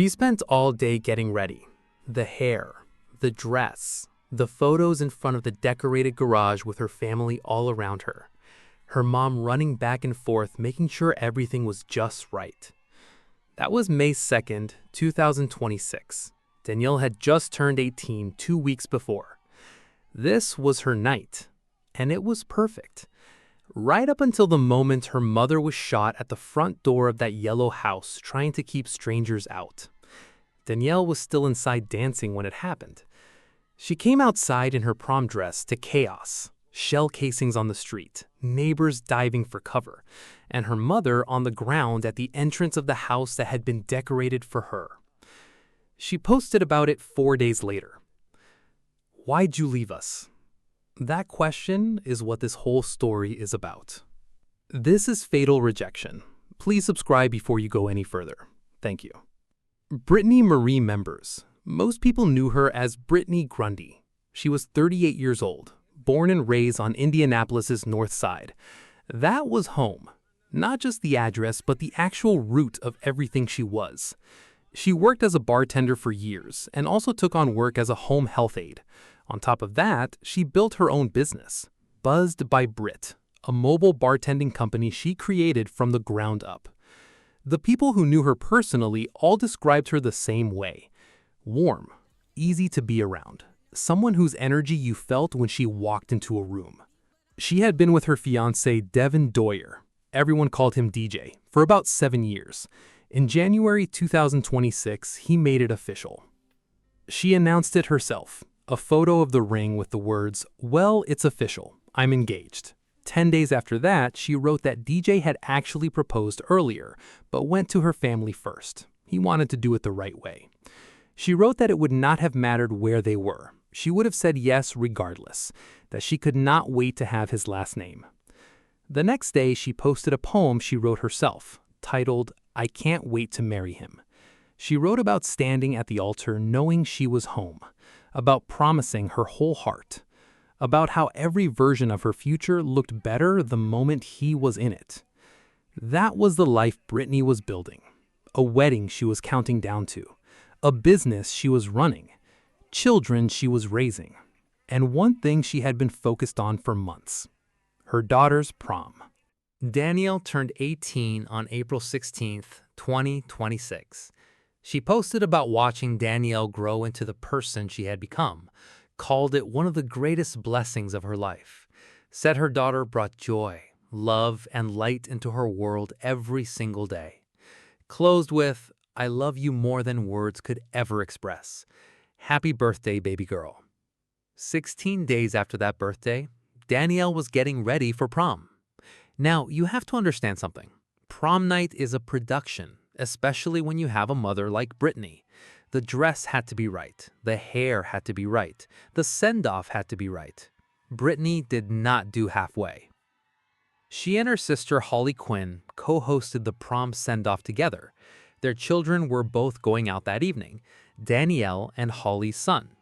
She spent all day getting ready. The hair, the dress, the photos in front of the decorated garage with her family all around her. Her mom running back and forth making sure everything was just right. That was May 2nd, 2026. Danielle had just turned 18 2 weeks before. This was her night, and it was perfect. Right up until the moment her mother was shot at the front door of that yellow house trying to keep strangers out. Danielle was still inside dancing when it happened. She came outside in her prom dress to chaos, shell casings on the street, neighbors diving for cover, and her mother on the ground at the entrance of the house that had been decorated for her. She posted about it 4 days later. "Why'd you leave us?" That question is what this whole story is about. This is Fatal Rejection. Please subscribe before you go any further. Thank you. Britney Marie Members. Most people knew her as Britney Grundy. She was 38 years old, born and raised on Indianapolis's North Side. That was home. Not just the address, but the actual root of everything she was. She worked as a bartender for years and also took on work as a home health aide. On top of that, she built her own business, Buzzed by Brit, a mobile bartending company she created from the ground up. The people who knew her personally all described her the same way. Warm, easy to be around, someone whose energy you felt when she walked into a room. She had been with her fiancé Devin Doyer, everyone called him DJ, for about 7 years. In January 2026, he made it official. She announced it herself. A photo of the ring with the words, "Well, it's official. I'm engaged." 10 days after that, she wrote that DJ had actually proposed earlier, but went to her family first. He wanted to do it the right way. She wrote that it would not have mattered where they were. She would have said yes regardless, that she could not wait to have his last name. The next day, she posted a poem she wrote herself, titled, "I Can't Wait to Marry Him." She wrote about standing at the altar knowing she was home, about promising her whole heart, about how every version of her future looked better the moment he was in it. That was the life Britney was building, a wedding she was counting down to, a business she was running, children she was raising, and one thing she had been focused on for months, her daughter's prom. Danielle turned 18 on April 16th, 2026. She posted about watching Danielle grow into the person she had become, called it one of the greatest blessings of her life, said her daughter brought joy, love, and light into her world every single day. Closed with, "I love you more than words could ever express. Happy birthday, baby girl." 16 days after that birthday, Danielle was getting ready for prom. Now, you have to understand something. Prom night is a production, especially when you have a mother like Britney. The dress had to be right, the hair had to be right, the send-off had to be right. Britney did not do halfway. She and her sister Holly Quinn co-hosted the prom send-off together. Their children were both going out that evening, Danielle and Holly's son.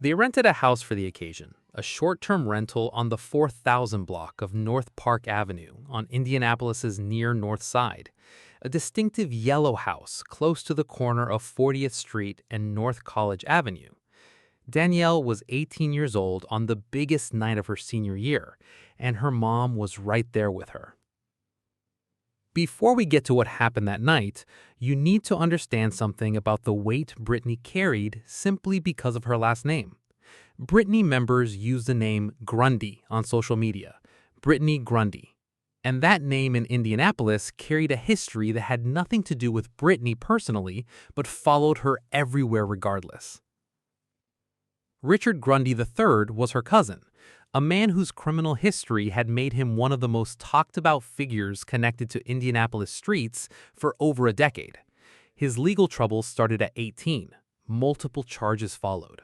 They rented a house for the occasion, a short-term rental on the 4000 block of North Park Avenue on Indianapolis's near North Side, a distinctive yellow house close to the corner of 40th Street and North College Avenue. Danielle was 18 years old on the biggest night of her senior year, and her mom was right there with her. Before we get to what happened that night, you need to understand something about the weight Britney carried simply because of her last name. Britney Members used the name Grundy on social media, Britney Grundy. And that name in Indianapolis carried a history that had nothing to do with Britney personally, but followed her everywhere regardless. Richard Grundy III was her cousin, a man whose criminal history had made him one of the most talked about figures connected to Indianapolis streets for over a decade. His legal troubles started at 18. Multiple charges followed.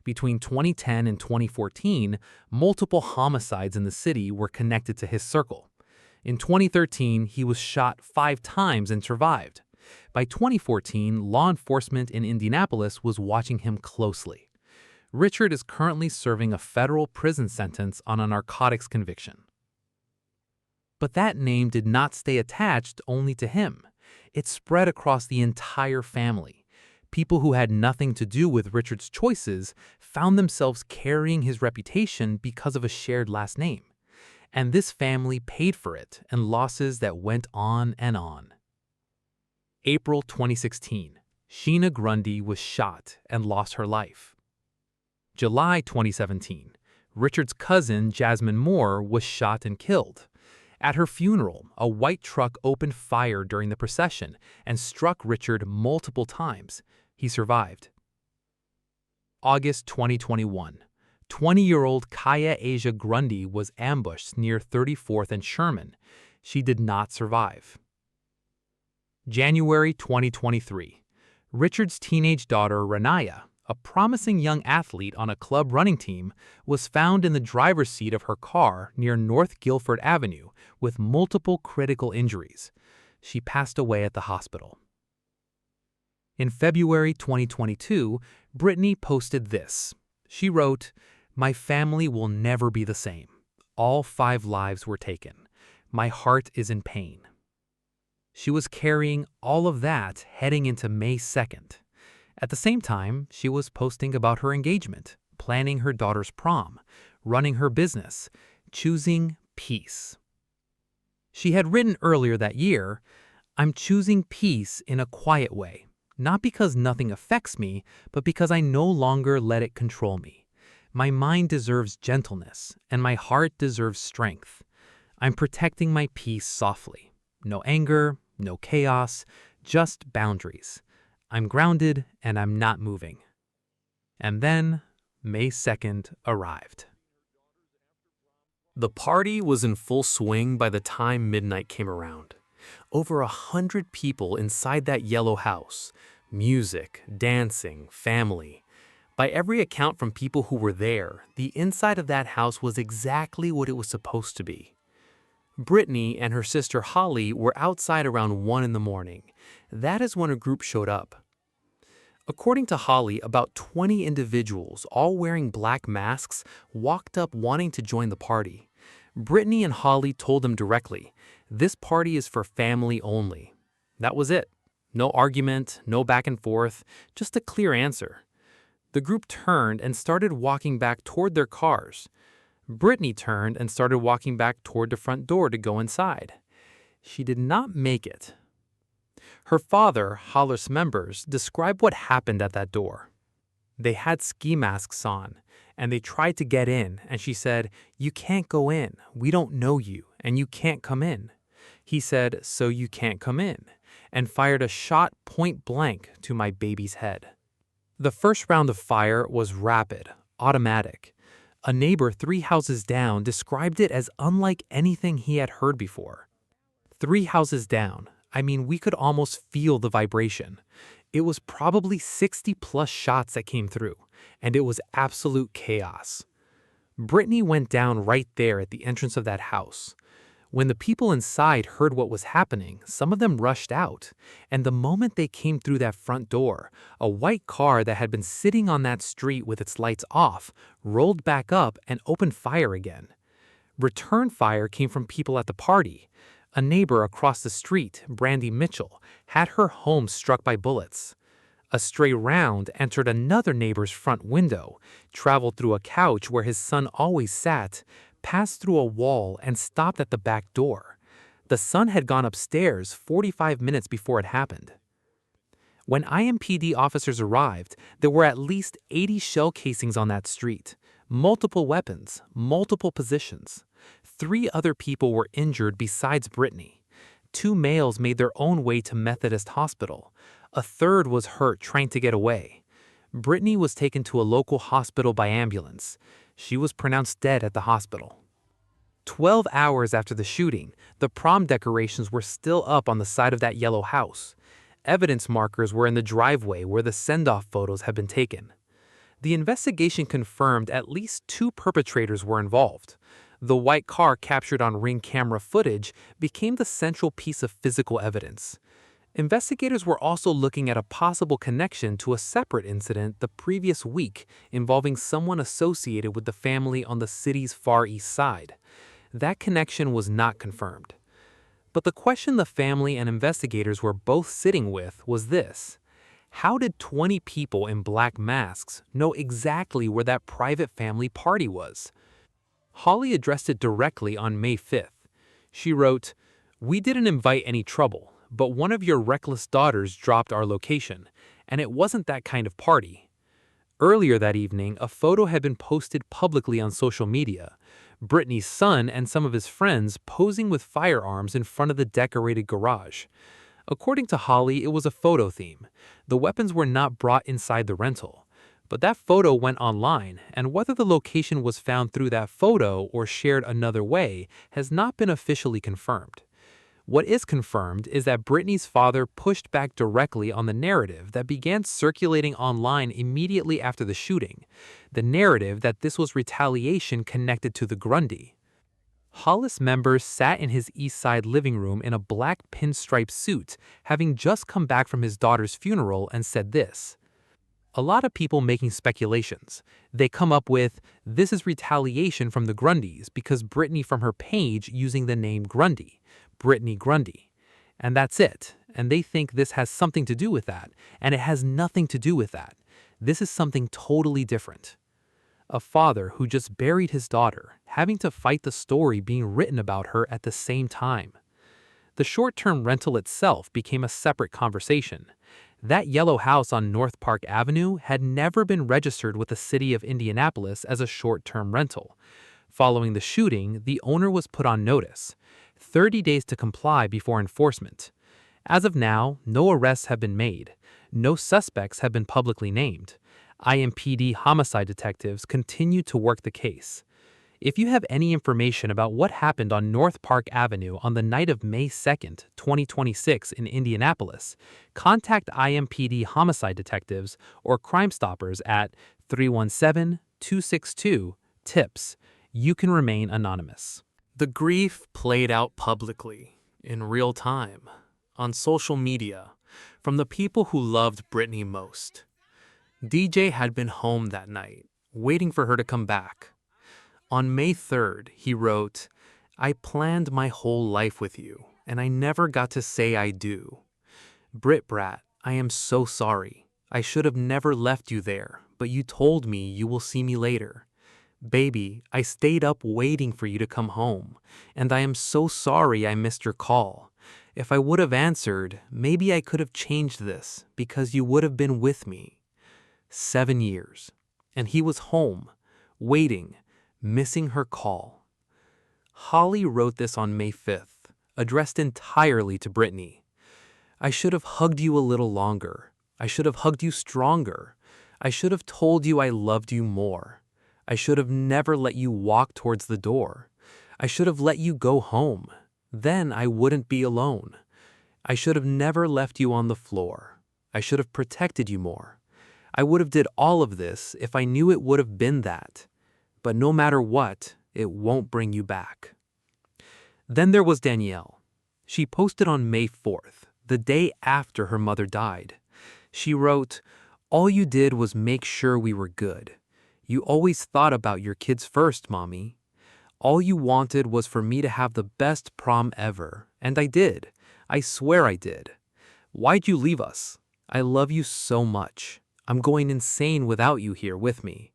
Between 2010 and 2014, multiple homicides in the city were connected to his circle. In 2013, he was shot 5 times and survived. By 2014, law enforcement in Indianapolis was watching him closely. Richard is currently serving a federal prison sentence on a narcotics conviction. But that name did not stay attached only to him. It spread across the entire family. People who had nothing to do with Richard's choices found themselves carrying his reputation because of a shared last name. And this family paid for it in losses that went on and on. April 2016, Sheena Grundy was shot and lost her life. July 2017, Richard's cousin, Jasmine Moore, was shot and killed. At her funeral, a white truck opened fire during the procession and struck Richard multiple times. He survived. August 2021, 20-year-old Kaya Asia Grundy was ambushed near 34th and Sherman. She did not survive. January 2023, Richard's teenage daughter, Renaya, a promising young athlete on a club running team, was found in the driver's seat of her car near North Guilford Avenue with multiple critical injuries. She passed away at the hospital. In February 2022, Britney posted this. She wrote, "My family will never be the same. All 5 lives were taken. My heart is in pain." She was carrying all of that heading into May 2nd. At the same time, she was posting about her engagement, planning her daughter's prom, running her business, choosing peace. She had written earlier that year, "I'm choosing peace in a quiet way, not because nothing affects me, but because I no longer let it control me. My mind deserves gentleness, and my heart deserves strength. I'm protecting my peace softly. No anger, no chaos, just boundaries. I'm grounded and I'm not moving." And then May 2nd arrived. The party was in full swing by the time midnight came around. Over 100 people inside that yellow house. Music, dancing, family. By every account from people who were there, the inside of that house was exactly what it was supposed to be. Britney and her sister Holly were outside around 1 in the morning. That is when a group showed up. According to Holly, about 20 individuals, all wearing black masks, walked up wanting to join the party. Britney and Holly told them directly, "This party is for family only." That was it. No argument, no back and forth, just a clear answer. The group turned and started walking back toward their cars. Britney turned and started walking back toward the front door to go inside. She did not make it. Her father, IMPD Members, described what happened at that door. They had ski masks on, and they tried to get in, and she said, "You can't go in. We don't know you, and you can't come in." He said, "So you can't come in," and fired a shot point blank to my baby's head. The first round of fire was rapid, automatic. A neighbor 3 houses down described it as unlike anything he had heard before. 3 houses down, I mean, we could almost feel the vibration. It was probably 60+ shots that came through, and it was absolute chaos. Britney went down right there at the entrance of that house. When the people inside heard what was happening, some of them rushed out, and the moment they came through that front door, a white car that had been sitting on that street with its lights off rolled back up and opened fire again. Return fire came from people at the party. A neighbor across the street, Brandy Mitchell, had her home struck by bullets. A stray round entered another neighbor's front window, traveled through a couch where his son always sat, passed through a wall, and stopped at the back door. The son had gone upstairs 45 minutes before it happened. When IMPD officers arrived, there were at least 80 shell casings on that street, multiple weapons, multiple positions. 3 other people were injured besides Britney. 2 males made their own way to Methodist Hospital. A third was hurt trying to get away. Britney was taken to a local hospital by ambulance. She was pronounced dead at the hospital. 12 hours after the shooting, the prom decorations were still up on the side of that yellow house. Evidence markers were in the driveway where the send-off photos had been taken. The investigation confirmed at least 2 perpetrators were involved. The white car captured on Ring camera footage became the central piece of physical evidence. Investigators were also looking at a possible connection to a separate incident the previous week involving someone associated with the family on the city's Far East Side. That connection was not confirmed. But the question the family and investigators were both sitting with was this: How did 20 people in black masks know exactly where that private family party was? Holly addressed it directly on May 5th. She wrote, "We didn't invite any trouble, but one of your reckless daughters dropped our location, and it wasn't that kind of party." Earlier that evening, a photo had been posted publicly on social media. Britney's son and some of his friends posing with firearms in front of the decorated garage. According to Holly, it was a photo theme. The weapons were not brought inside the rental. But that photo went online, and whether the location was found through that photo or shared another way has not been officially confirmed. What is confirmed is that Britney's father pushed back directly on the narrative that began circulating online immediately after the shooting, the narrative that this was retaliation connected to the Grundy. Hollis Members sat in his East Side living room in a black pinstripe suit, having just come back from his daughter's funeral, and said this. A lot of people making speculations. They come up with, this is retaliation from the Grundys because Britney from her page using the name Grundy, Britney Grundy. And that's it. And they think this has something to do with that. And it has nothing to do with that. This is something totally different. A father who just buried his daughter, having to fight the story being written about her at the same time. The short-term rental itself became a separate conversation. That yellow house on North Park Avenue had never been registered with the city of Indianapolis as a short-term rental. Following the shooting, the owner was put on notice, 30 days to comply before enforcement. As of now, no arrests have been made. No suspects have been publicly named. IMPD Homicide detectives continue to work the case. If you have any information about what happened on North Park Avenue on the night of May 2nd, 2026 in Indianapolis, contact IMPD Homicide detectives or Crime Stoppers at 317-262-TIPS. You can remain anonymous. The grief played out publicly, in real time, on social media, from the people who loved Britney most. DJ had been home that night, waiting for her to come back. On May 3rd, he wrote, "I planned my whole life with you, and I never got to say I do. Brit Brat, I am so sorry. I should have never left you there, but you told me you will see me later. Baby, I stayed up waiting for you to come home, and I am so sorry I missed your call. If I would have answered, maybe I could have changed this, because you would have been with me." 7 years, and he was home, waiting, missing her call. Holly wrote this on May 5th, addressed entirely to Britney. "I should have hugged you a little longer. I should have hugged you stronger. I should have told you I loved you more. I should have never let you walk towards the door. I should have let you go home. Then I wouldn't be alone. I should have never left you on the floor. I should have protected you more. I would have did all of this if I knew it would have been that. But no matter what, it won't bring you back." Then there was Danielle. She posted on May 4th, the day after her mother died. She wrote, "All you did was make sure we were good. You always thought about your kids first, Mommy. All you wanted was for me to have the best prom ever, and I did. I swear I did. Why'd you leave us? I love you so much. I'm going insane without you here with me.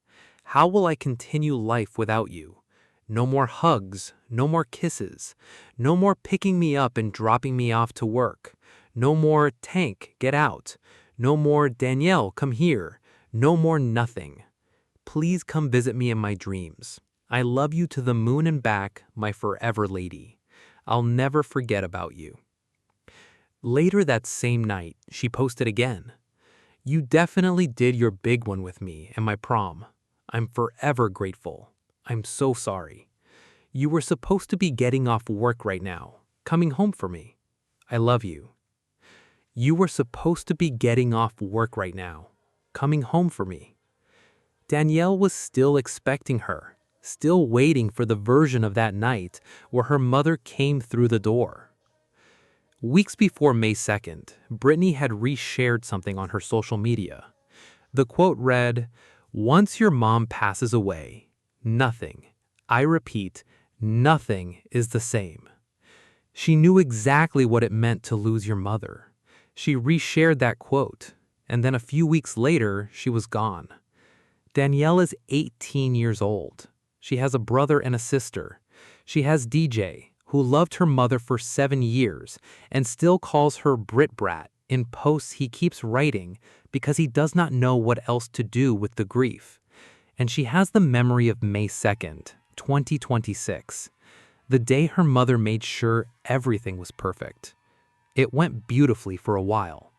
How will I continue life without you? No more hugs, no more kisses, no more picking me up and dropping me off to work. No more Tank, get out. No more Danielle, come here. No more nothing. Please come visit me in my dreams. I love you to the moon and back, my forever lady. I'll never forget about you." Later that same night, she posted again. "You definitely did your big one with me and my prom. I'm forever grateful. I'm so sorry. You were supposed to be getting off work right now, coming home for me. I love you. You were supposed to be getting off work right now, coming home for me." Danielle was still expecting her, still waiting for the version of that night where her mother came through the door. Weeks before May 2nd, Britney had reshared something on her social media. The quote read, "Once your mom passes away, nothing, I repeat, nothing is the same." She knew exactly what it meant to lose your mother. She reshared that quote, and then a few weeks later, she was gone. Danielle is 18 years old. She has a brother and a sister. She has DJ, who loved her mother for 7 years and still calls her Brit Brat in posts he keeps writing because he does not know what else to do with the grief. And she has the memory of May 2nd, 2026, the day her mother made sure everything was perfect. It went beautifully for a while.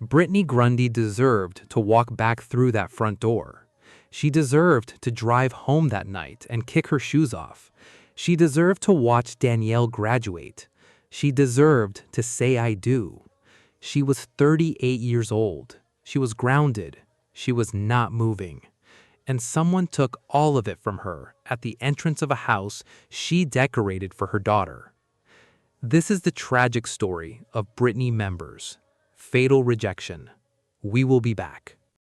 Britney Grundy deserved to walk back through that front door. She deserved to drive home that night and kick her shoes off. She deserved to watch Danielle graduate. She deserved to say I do. She was 38 years old. She was grounded. She was not moving. And someone took all of it from her at the entrance of a house she decorated for her daughter. This is the tragic story of Britney Members. Fatal rejection. We will be back.